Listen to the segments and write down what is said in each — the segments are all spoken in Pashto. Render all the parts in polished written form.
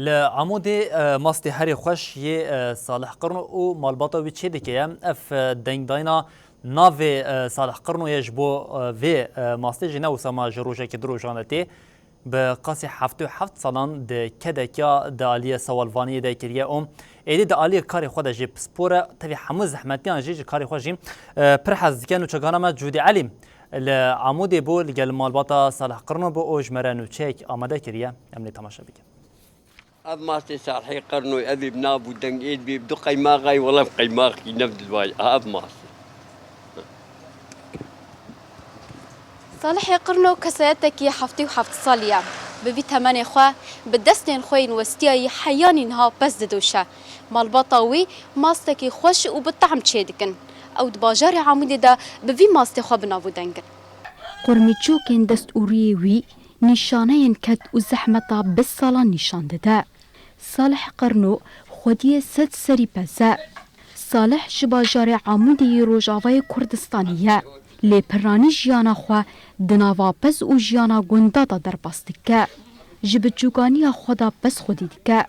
لعمود ماستي هري خوش ي صالح قرنو و مالباطا وي تشي ديكيا اف دنگ داينا نافي صالح قرنو يجبو في ماستي جينا وسما جروجا كدرو جانتي بقاسي حفتو حفت صالان د كدكيا د عليا سوالفاني د كريا ايدي د عليا كاري خدا جيب سبورا تبي حمو زحمتيان جي كاري خوجيم برحز كانو تشغانما جودي عليم لعمودي بو لقال مالباطا صالح قرنو بو اوج مرانو تشيك اماده كريا امني تماشا بك أب ماستي صالحي قرنو أبي بنابو دنگ إيد بي بدو قيماغي ولا بقيماغي نفد الواي أب ماستي صالحي قرنو كسيتك يا حفتي وحفت صاليا ببي تماني خوا بدستين خوين وستياي حياني نها بس ددوشا مال بطاوي ماستكي خوش وبالطعم تشيدكن أو دباجاري عمودي دا ببي ماستي خوا بنابو دنگن قرمي تشوكين دست أوريوي نشانين كد وزحمتا بالصالة نشان ددا صالح قرنو خودية سد سري بزا صالح جباجاري عمودي روجاوي كردستانية لي پراني جيانا خوا دناوا بس و جيانا گوندادا در باستكا جبت جوغانيا خودا بس خودي دكا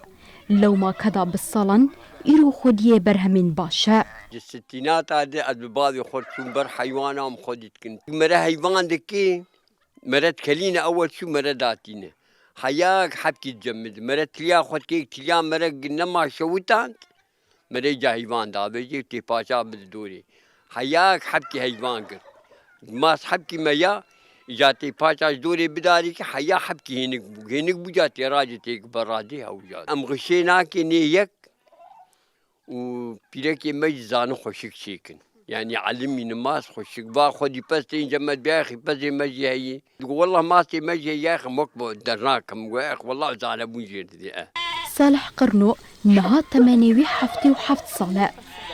لو ما كدا بالصالن إيرو خودية برهمين باشا الستينات هذا البابي خود سنبر حيوانا مخودتكن مرة حيوان دكي مرة تكلينا أول شو مرة داتينا حياك حبكي تجمد مرة تليا خود كيك تليا مرة نما شوتان مرة جا حيوان دا بيجي تيباشا بدوري حياك حبكي حيوان كر ماس حبكي ميا جاتي باشا دوري بداري كي حيا حبكي هنك بجاتي راجتك برادي أو جات أم غشيناكي نيك وبيركي مجزان خوشك شيكن يعني علمني نماس خوشك با خدي بستين جمد بياخي بزي مجي هي والله ماسي مجي يا اخي مكبو درناكم يا اخي والله زعل ابو جيرتي صالح قرنو نها تمانيوي حفتي وحفت صلاة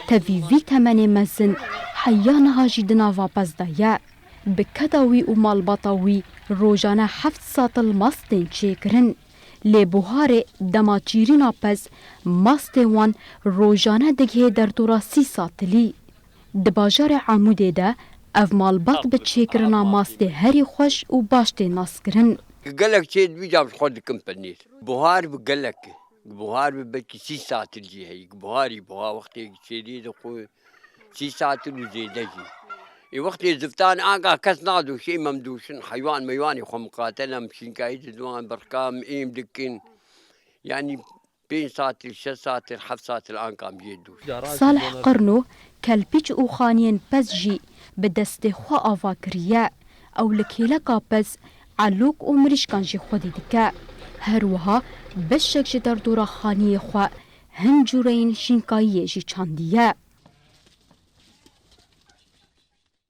تفي في تماني مزن حيانها جدنا وابزدايا بكداوي ومالبطاوي روجانا حفت ساطل ماستين شيكرن لي بوهاري دما چيرينا پز ماستي وان روجانا دگه در دورا 30 ساطلي دباجار عمودي دا اف مالبط بچيكرنا ماستي هري خوش و باشتي ناسكرن قالك شيء بيجاب خود كمبانير بوهار بقالك بوهار ببكي 6 ساعات الجي هي بوهاري بوها وقتي شيء دقو 6 ساعات وزيدجي وقتي زفتان آقا كس نادو شيء ممدوشن حيوان ميواني خو مقاتلة مشين كايد دوان بركام إيم دكين يعني بين ساعات 6 ساعات 7 ساعات الآن قام يدوش صالح قرنو كالبيج او خانين بزجي بدست خو آواكريا او لكيلكا بز علوك و مريشكان جي خودي دكا هروها بشك جدر دورا خاني خو هنجورين شينكايي جي چانديا